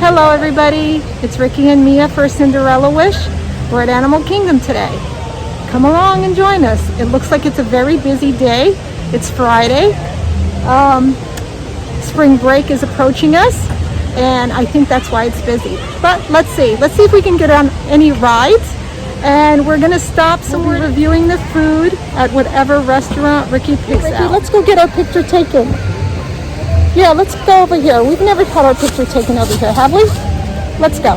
Hello everybody, it's Ricky and Mia for Cinderella Wish. We're at Animal Kingdom today. Come along and join us. It looks like it's a very busy day. It's Friday. Spring break is approaching us and I think that's why it's busy. But let's see if we can get on any rides. And we're gonna stop, so we're reviewing the food at whatever restaurant Ricky picks out. Let's go get our picture taken. Yeah, let's go over here. We've never had our picture taken over here, have we? Let's go.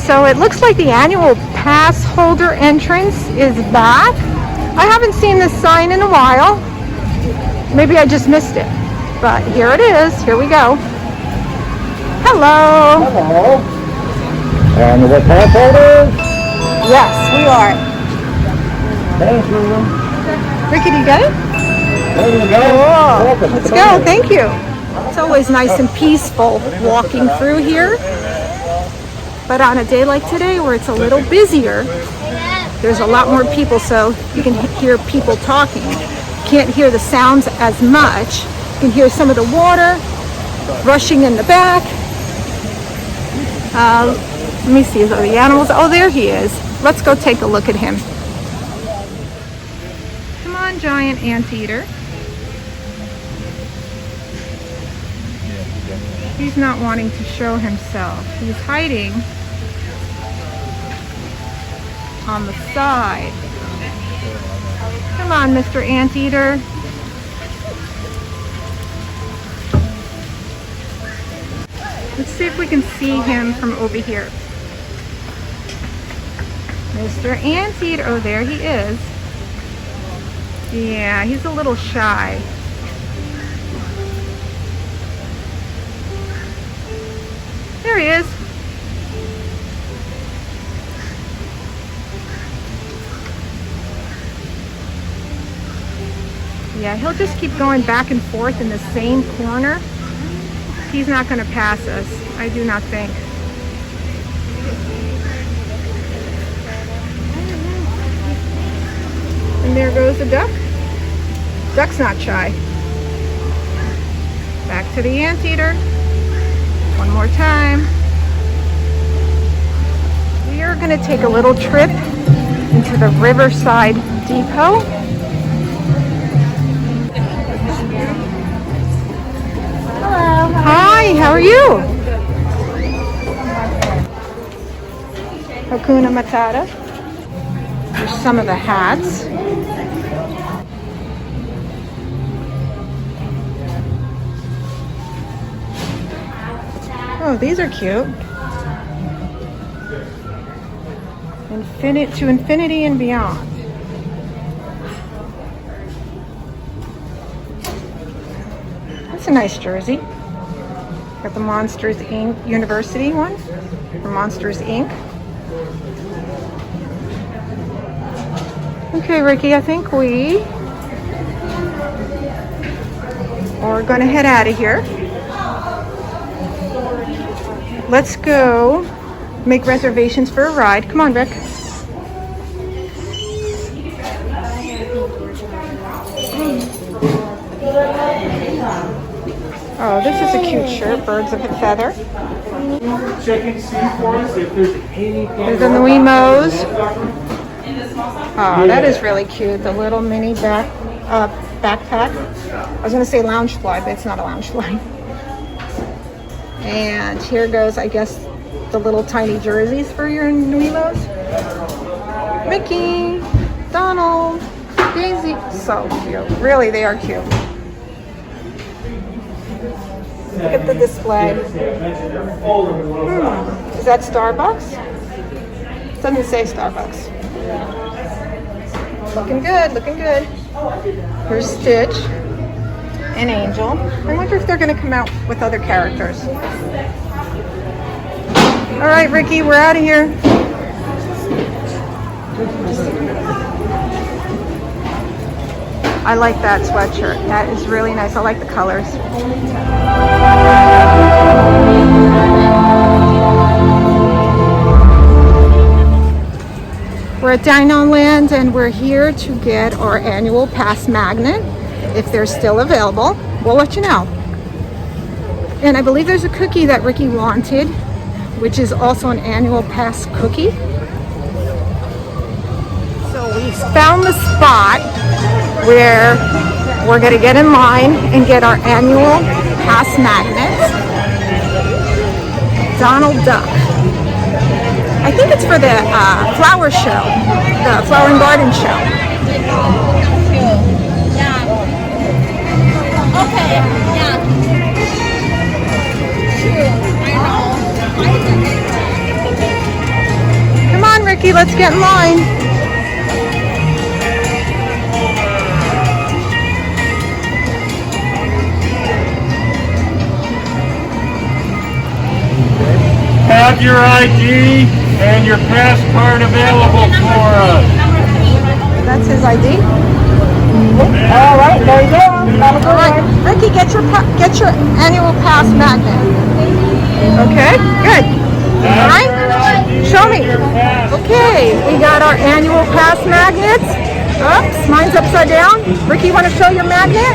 So it looks like the annual pass holder entrance is back. I haven't seen this sign in a while. Maybe I just missed it, but here it is. Here we go. Hello. Hello. And the Passholders? Yes, we are. Thank you. Ricky, do you get it? There you go. Oh, let's go. Thank you. It's always nice and peaceful walking through here. But on a day like today where it's a little busier, there's a lot more people, so you can hear people talking. Can't hear the sounds as much. You can hear some of the water rushing in the back. Let me see, are the animals? Oh, there he is. Let's go take a look at him. Come on, giant anteater. He's not wanting to show himself. He's hiding on the side. Come on, Mr. Anteater. Let's see if we can see him from over here. Mr. Anteater. Oh, there he is. Yeah, he's a little shy. There he is. Yeah, he'll just keep going back and forth in the same corner. He's not going to pass us, I do not think. And there goes the duck. Duck's not shy. Back to the anteater. One more time. We are going to take a little trip into the Riverside Depot. Hello. Hi, how are you? Hakuna Matata. Here's some of the hats. Oh, these are cute. To infinity and beyond. That's a nice jersey. Got the Monsters Inc. University one, or Monsters Inc. Okay, Ricky, I think we are going to head out of here. Let's go make reservations for a ride. Come on, Rick. Oh, this is a cute shirt, Birds of a Feather. Check and see for us if there's anything. There's the Wemos. Oh, that is really cute. The little mini backpack. I was going to say lounge fly, but it's not a lounge fly. And here goes, I guess, the little tiny jerseys for your Wemos. Mickey, Donald, Daisy. So cute. Really, they are cute. Look at the display. Is that Starbucks? It doesn't say Starbucks. Looking good, looking good. Here's Stitch and Angel. I wonder if they're going to come out with other characters. All right, Ricky, we're out of here. I like that sweatshirt. That is really nice. I like the colors. We're at Dino Land and we're here to get our annual pass magnet. If they're still available, we'll let you know. And I believe there's a cookie that Ricky wanted, which is also an annual pass cookie. So we found the spot where we're gonna get in line and get our annual pass magnets. Donald Duck. I think it's for the flower show, the flower and garden show. Okay, yeah. Come on, Ricky, let's get in line. Have your ID and your pass card available for us. That's his ID. All right, there you go. All right, Ricky, get your annual pass magnet. Okay, good. All right, show me. Okay, we got our annual pass magnets. Oops, mine's upside down. Ricky, want to show your magnet?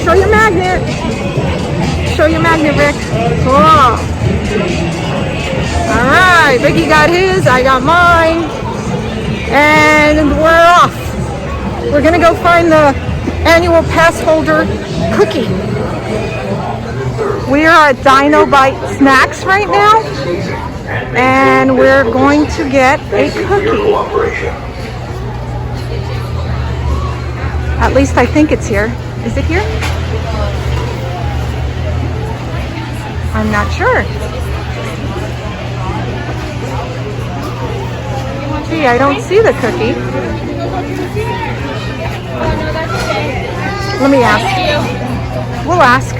Show your magnet. Show your magnet, Rick. Cool. All right, Ricky got his, I got mine, and we're off. We're gonna go find the annual pass holder cookie. We are at Dino Bite Snacks right now, and we're going to get a cookie. At least I think it's here. Is it here? I'm not sure. Gee, I don't see the cookie. Let me ask. We'll ask.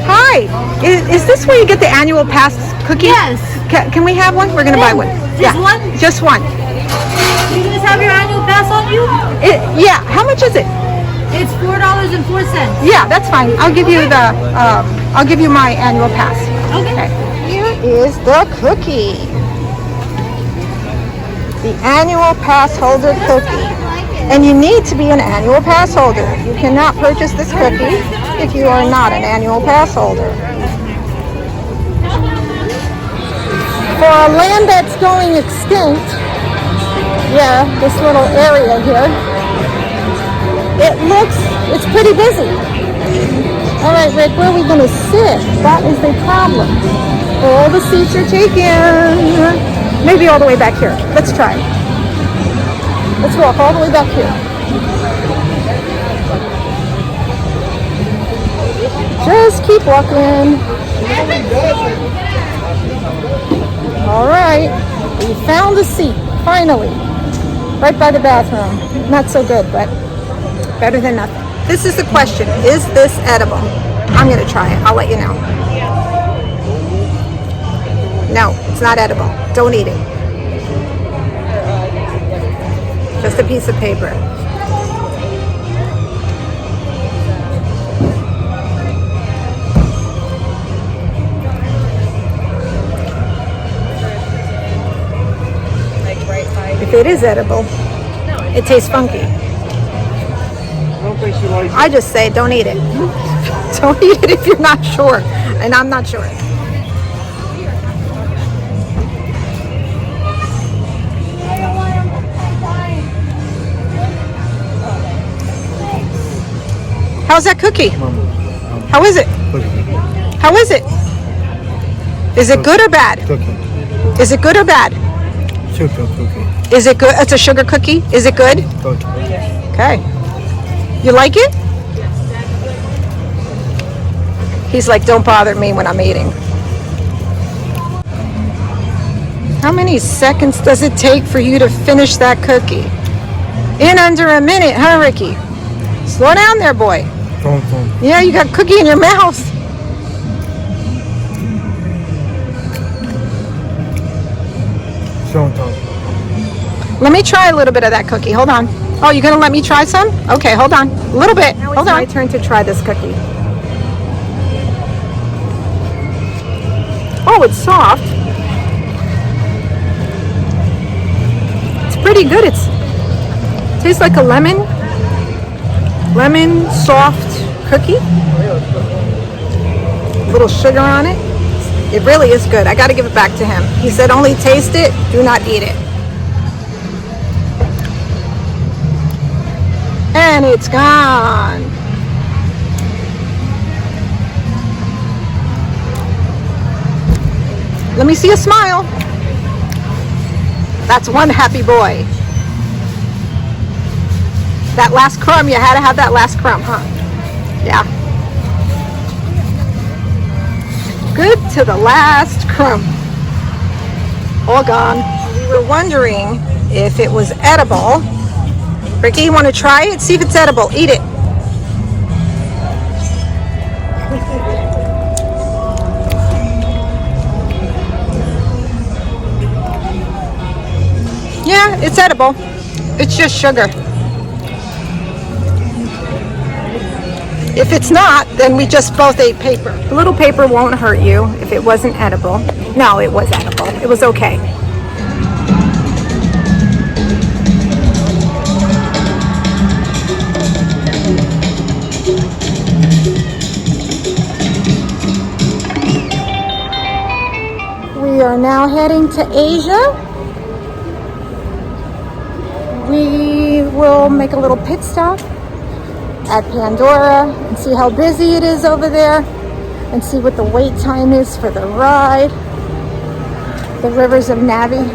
Hi. Is this where you get the annual pass cookie? Yes. Can we have one? We're going to buy one. Just one? Just one. You guys have your annual pass on you? Yeah. How much is it? It's $4.04. Yeah, that's fine. I'll give you the. I'll give you my annual pass. Okay. Here is the cookie. The annual pass holder cookie. And you need to be an annual pass holder. You cannot purchase this cookie if you are not an annual pass holder. For a land that's going extinct, yeah, this little area here, it's pretty busy. All right, Rick, where are we going to sit? That is the problem. All the seats are taken. Maybe all the way back here. Let's try. Let's walk all the way back here. Just keep walking. All right. We found a seat, finally. Right by the bathroom. Not so good, but better than nothing. This is the question. Is this edible? I'm going to try it. I'll let you know. No, it's not edible. Don't eat it. Just a piece of paper. If it is edible, it tastes funky. I just say don't eat it. Don't eat it if you're not sure. And I'm not sure. How's that cookie? How is it? How is it? Is it good or bad? Is it good or bad? Sugar cookie. Is it good? It's a sugar cookie. Is it good? Good. Okay. You like it? He's like, don't bother me when I'm eating. How many seconds does it take for you to finish that cookie? In under a minute, huh, Ricky? Slow down there, boy. Don't. Yeah, you got cookie in your mouth. Let me try a little bit of that cookie. Hold on. Oh, you're going to let me try some? Okay, hold on. A little bit. Hold on. It's my turn to try this cookie. Oh, it's soft. pretty good. It tastes like a lemon soft cookie. A little sugar on it. It really is good. I got to give it back to him. He said only taste it, do not eat it. And it's gone. Let me see a smile. That's one happy boy. That last crumb, you had to have that last crumb, huh? Yeah. Good to the last crumb. All gone. We were wondering if it was edible. Ricky, you want to try it? See if it's edible. Eat it. Yeah, it's edible. It's just sugar. If it's not, then we just both ate paper. The little paper won't hurt you if it wasn't edible. No, it was edible. It was okay. We are now heading to Asia. We will make a little pit stop at Pandora and see how busy it is over there and see what the wait time is for the ride, the rivers of Navi.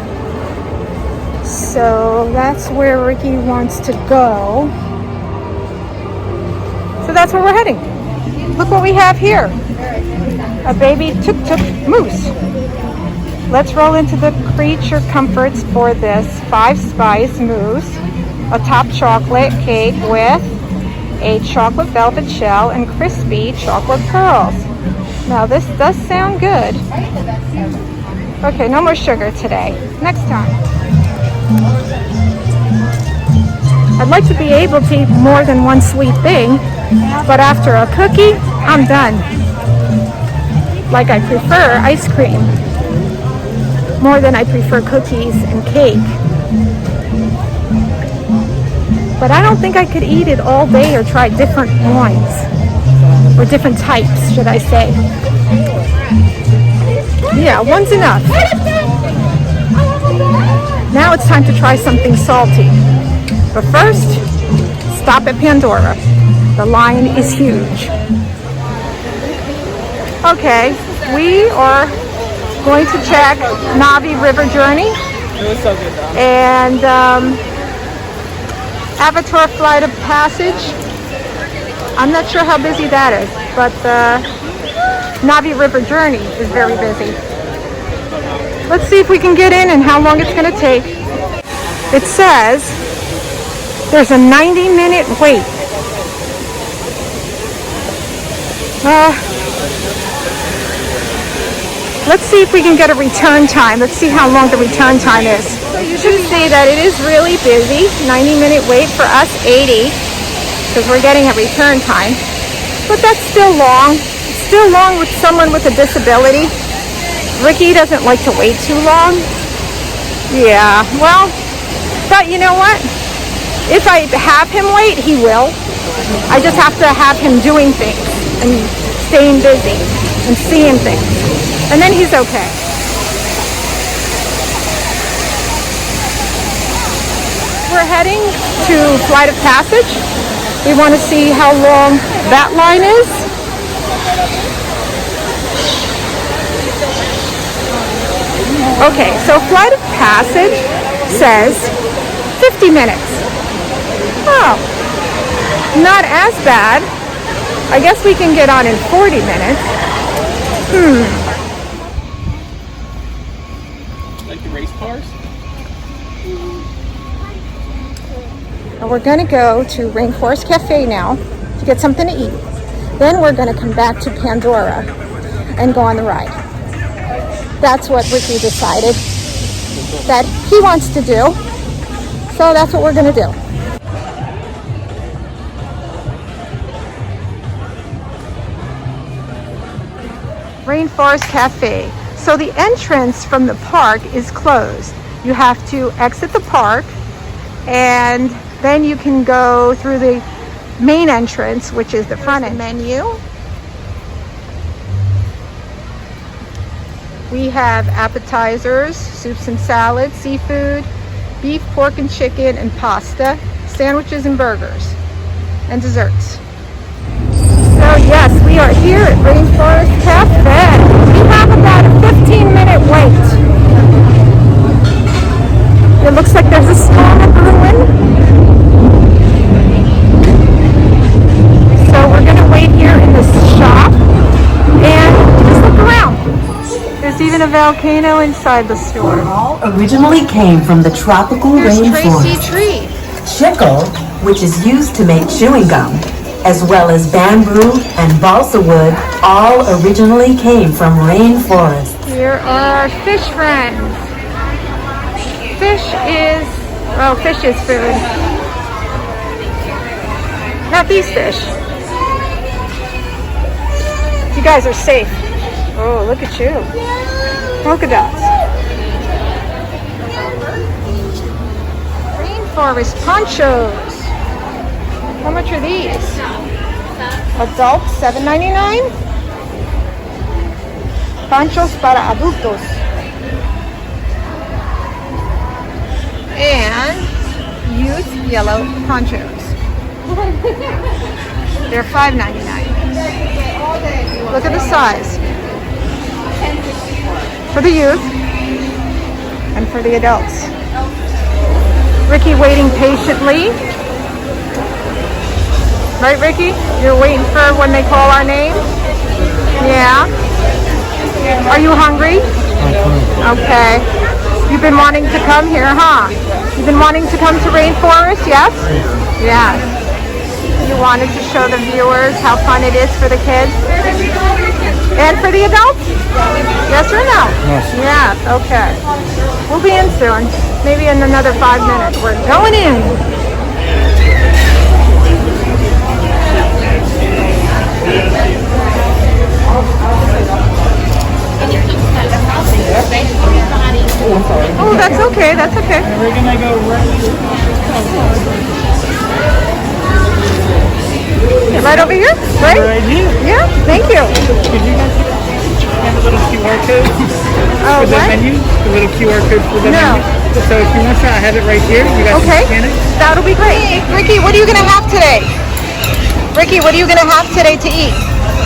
So that's where Ricky wants to go. So that's where we're heading. Look what we have here. A baby tuk-tuk moose. Let's roll into the creature comforts for this 5-spice mousse, a top chocolate cake with a chocolate velvet shell and crispy chocolate pearls. Now this does sound good. Okay, no more sugar today. Next time. I'd like to be able to eat more than one sweet thing, but after a cookie, I'm done. Like I prefer ice cream more than I prefer cookies and cake. But I don't think I could eat it all day or try different ones. Or different types, should I say. Yeah, one's enough. Now it's time to try something salty. But first, stop at Pandora. The line is huge. Okay, we are going to check Navi River Journey. It was so good though. And Avatar Flight of Passage. I'm not sure how busy that is, but the Navi River Journey is very busy. Let's see if we can get in and how long it's going to take. It says there's a 90-minute wait. Let's see if we can get a return time. Let's see how long the return time is. So you should see that it is really busy. 90-minute wait for us, 80, because we're getting a return time. But that's still long. It's still long with someone with a disability. Ricky doesn't like to wait too long. Yeah, well, but you know what? If I have him wait, he will. I just have to have him doing things and staying busy and seeing things. And then he's okay. We're heading to Flight of Passage. We want to see how long that line is. Okay, so Flight of Passage says 50 minutes. Oh, not as bad. I guess we can get on in 40 minutes. Like the race cars? And we're going to go to Rainforest Cafe now to get something to eat. Then we're going to come back to Pandora and go on the ride. That's what Ricky decided that he wants to do. So that's what we're going to do. Rainforest Cafe. So the entrance from the park is closed. You have to exit the park and then you can go through the main entrance, which is the front end menu. We have appetizers, soups and salads, seafood, beef, pork and chicken, and pasta, sandwiches and burgers, and desserts. So yes, we are here at Rainforest Cafe. We have about a 15-minute wait. It looks like there's a storm brewing. So we're gonna wait here in this shop and just look around. There's even a volcano inside the store. All originally came from the tropical rainforest. Tracy tree. Chicle, which is used to make chewing gum, as well as bamboo and balsa wood, all originally came from rainforest. Here are our fish friends. Fish is food. Not these fish. You guys are safe. Oh, look at you. Polka dots. Rainforest ponchos. How much are these? Adult $7.99. Ponchos para adultos. And youth yellow ponchos. They're $5.99. Look at the size. For the youth and for the adults. Ricky waiting patiently. Right, Ricky? You're waiting for when they call our name? Yeah. Are you hungry? Okay. You've been wanting to come here, huh? You've been wanting to come to Rainforest, yes? Yes. You wanted to show the viewers how fun it is for the kids? And for the adults? Yes or no? Yes. Yes, okay. We'll be in soon. Maybe in another 5 minutes. We're going in. Oh, that's okay, that's okay. We're gonna go right over here? Right? right here. Yeah, thank you. Could you guys have a little QR code Oh, for the what? menu? A little QR code for the No. menu? So if you want to, I have it right here. You guys Okay, can scan it. that'll be great. Ricky, what are you gonna have today? Ricky, what are you gonna have today to eat?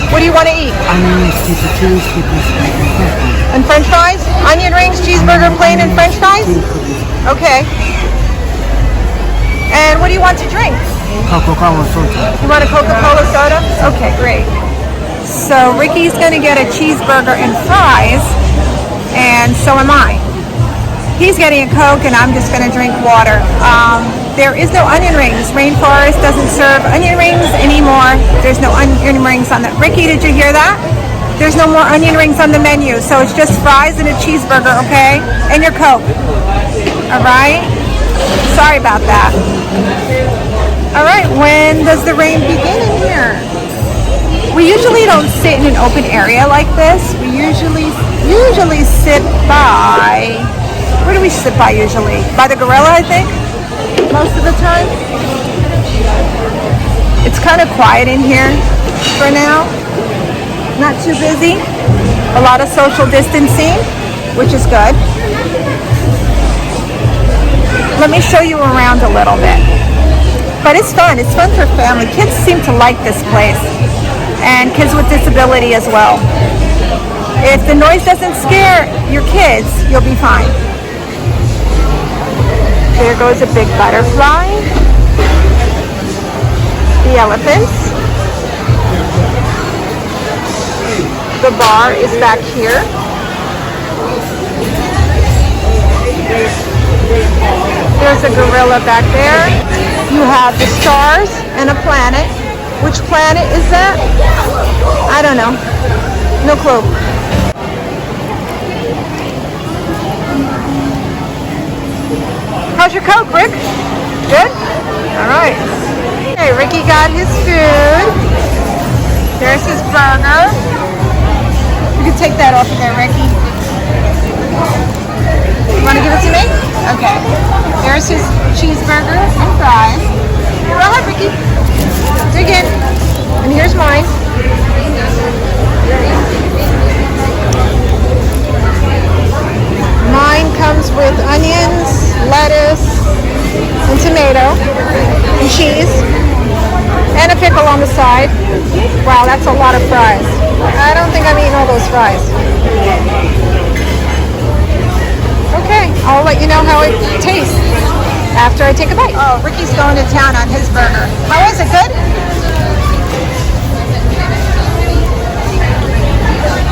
What do you want to eat? Onions, pizza, cheese, And French fries? Onion rings, cheeseburger, plain, and French fries? Okay. And what do you want to drink? Coca-Cola soda. You want a Coca-Cola soda? Okay, great. So Ricky's gonna get a cheeseburger and fries, and so am I. He's getting a Coke, and I'm just gonna drink water. There is no onion rings. Rainforest doesn't serve onion rings anymore. There's no onion rings on the... Ricky, did you hear that? There's no more onion rings on the menu, so it's just fries and a cheeseburger, okay? And your Coke. All right? Sorry about that. All right, when does the rain begin in here? We usually don't sit in an open area like this. We usually sit by... Where do we sit by usually? By the gorilla, I think, most of the time. It's kind of quiet in here for now. Not too busy. A lot of social distancing, which is good. Let me show you around a little bit. But it's fun. It's fun for family. Kids seem to like this place. And kids with disability as well. If the noise doesn't scare your kids, you'll be fine. There goes a big butterfly. The elephants. The bar is back here. There's a gorilla back there. You have the stars and a planet. Which planet is that? I don't know. No clue. How's your Coke, Rick? Good? All right. Okay, Ricky got his food. There's his burger. You can take that off of there, Ricky. You want to give it to me? Okay. There's his cheeseburger and fries. Go ahead, Ricky. Dig in. And here's mine. Mine comes with onions, lettuce, and tomato, and cheese, and a pickle on the side. Wow, that's a lot of fries. I don't think I'm eating all those fries. Okay, I'll let you know how it tastes after I take a bite. Oh, Ricky's going to town on his burger. How is it? Good?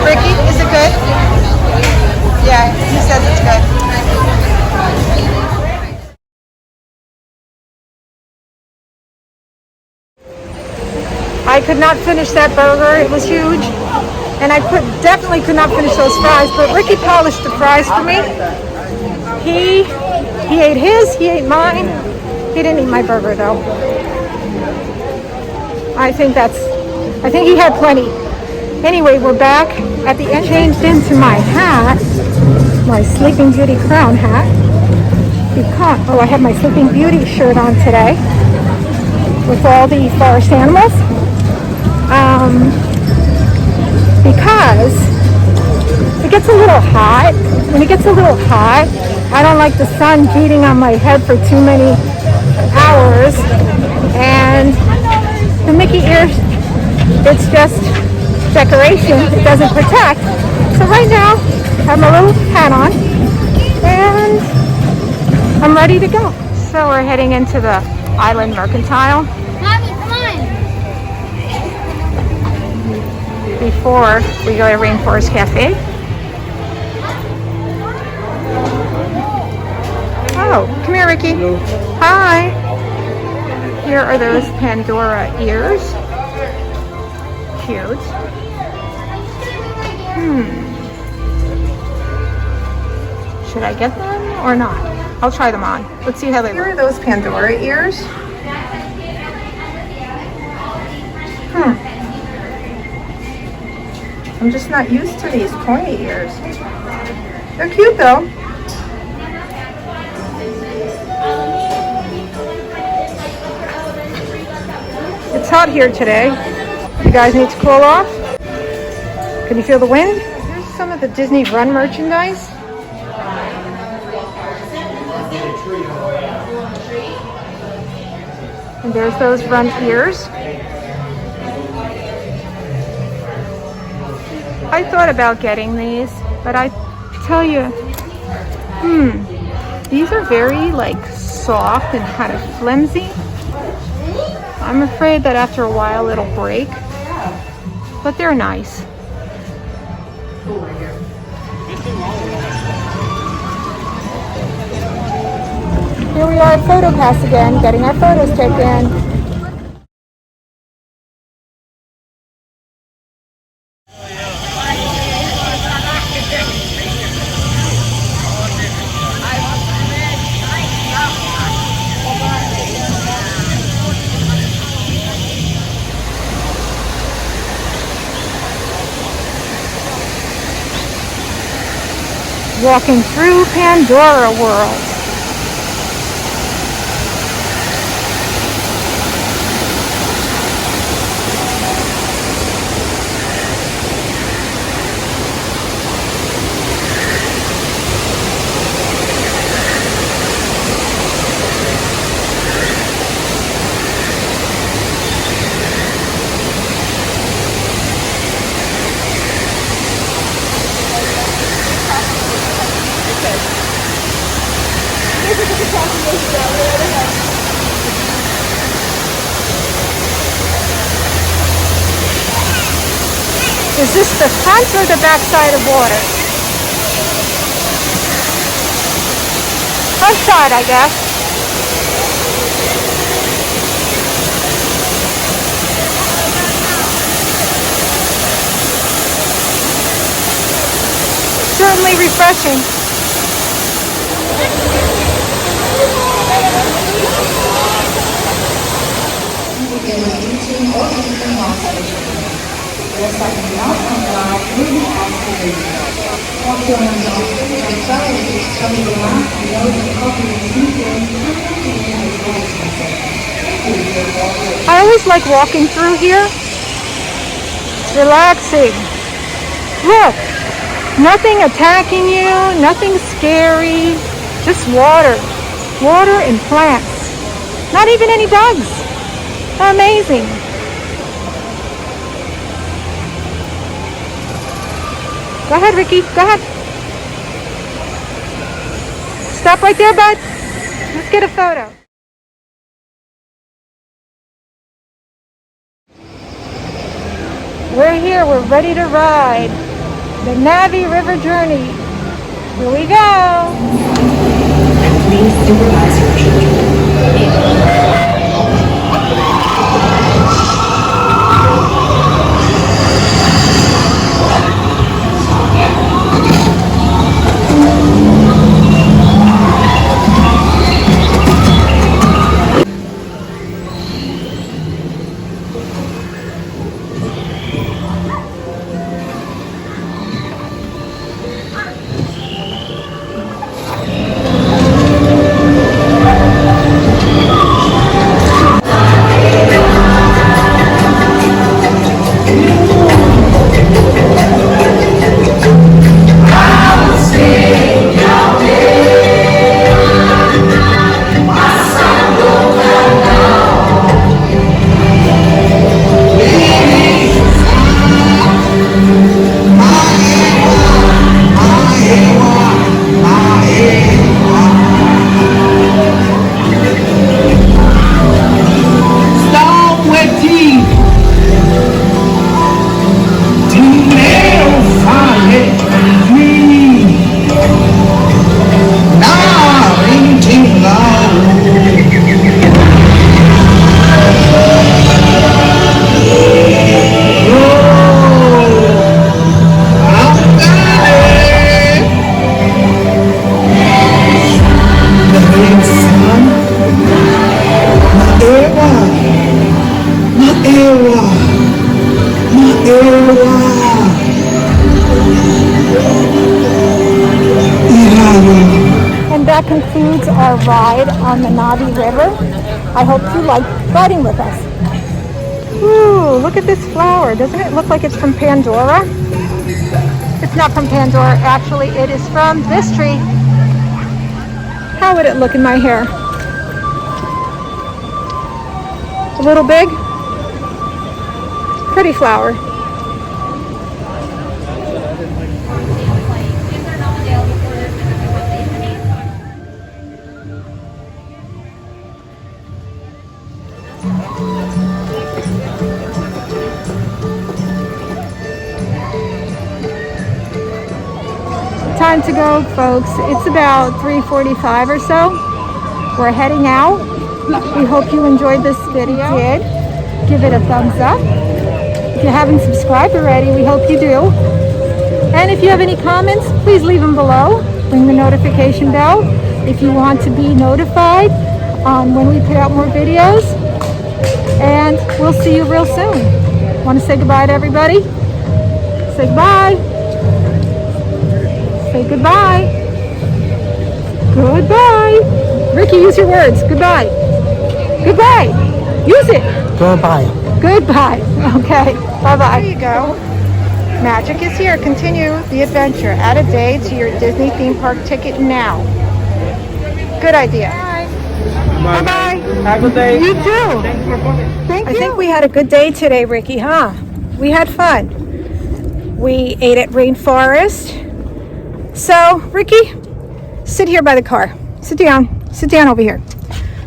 Ricky, is it good? Yeah, he says it's good. I could not finish that burger. It was huge. And I definitely could not finish those fries, but Ricky polished the fries for me. He ate his, he ate mine. He didn't eat my burger though. I think he had plenty. Anyway, we're back at the end. Changed into my hat, my Sleeping Beauty crown hat. Because, I have my Sleeping Beauty shirt on today with all the forest animals. Because it gets a little hot. When it gets a little hot, I don't like the sun beating on my head for too many hours. And the Mickey ears, it's just decoration. It doesn't protect. So right now, I have my little hat on and I'm ready to go. So we're heading into the Island Mercantile. Mommy, come on. Before we go to Rainforest Cafe. Oh, come here, Ricky. Hi. Here are those Pandora ears. Cute. Should I get them or not? I'll try them on. Let's see how they look. Here are those Pandora ears. I'm just not used to these pointy ears. They're cute though. It's hot here today. You guys need to cool off. Can you feel the wind? Here's some of the Disney Run merchandise. And there's those Run ears. I thought about getting these, but I tell you, these are very soft and kind of flimsy. I'm afraid that after a while it'll break, but they're nice. Here we are at Photopass again, getting our photos taken. Walking through Pandora World. Is this the front or the back side of water? Front side, I guess. Certainly refreshing. I always like walking through here. Relaxing. Look, nothing attacking you, nothing scary, just water. Water and plants. Not even any bugs. Amazing. Go ahead, Ricky. Go ahead. Stop right there, bud. Let's get a photo. We're here. We're ready to ride the Navi River Journey. Here we go. Please supervise your children. And that concludes our ride on the Navi River. I hope you like riding with us. Ooh, look at this flower. Doesn't it look like it's from Pandora? It's not from Pandora. Actually, it is from this tree. How would it look in my hair? A little big? Pretty flower. Time to go, folks. It's about 3:45 or so. We're heading out. We hope you enjoyed this video. If you did, give it a thumbs up. If you haven't subscribed already, we hope you do. And if you have any comments, please leave them below. Ring the notification bell if you want to be notified when we put out more videos. And we'll see you real soon. Want to say goodbye to everybody? Say goodbye. Say goodbye. Goodbye. Ricky, use your words. Goodbye. Goodbye. Use it. Goodbye. Goodbye. Okay. Bye-bye. There you go. Magic is here. Continue the adventure. Add a day to your Disney theme park ticket now. Good idea. Bye. Bye-bye. Have a good day. You too. Thanks for coming. Thank you. I think we had a good day today, Ricky, huh? We had fun. We ate at Rainforest. So, Ricky, sit here by the car. Sit down. Sit down over here.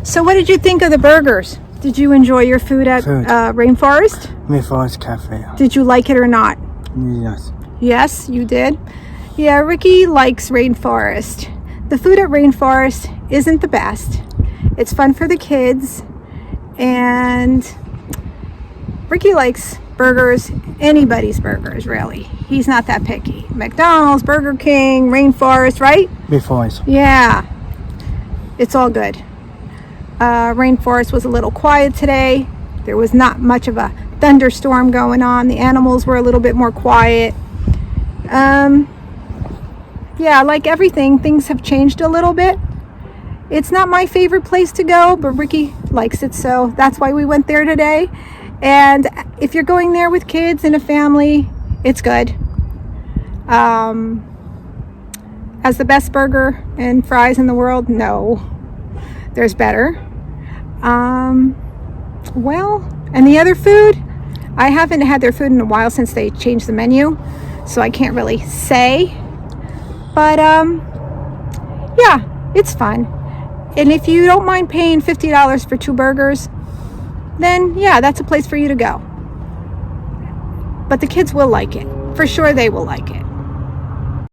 So what did you think of the burgers? Did you enjoy your food at Rainforest? Rainforest Cafe. Did you like it or not? Yes. Yes, you did? Yeah, Ricky likes Rainforest. The food at Rainforest isn't the best. It's fun for the kids. And Ricky likes burgers, anybody's burgers, really. He's not that picky. McDonald's, Burger King, Rainforest, right? Rainforest. Yeah, it's all good. Rainforest was a little quiet today. There was not much of a thunderstorm going on. The animals were a little bit more quiet. yeah, like everything, things have changed a little bit. It's not my favorite place to go, but Ricky likes it, so that's why we went there today. And if you're going there with kids and a family, it's good. Has the best burger and fries in the world? No, there's better. Well, and the other food, I haven't had their food in a while since they changed the menu, so I can't really say. But yeah, it's fun. And if you don't mind paying $50 for 2 burgers, then yeah, that's a place for you to go. But the kids will like it. For sure they will like it.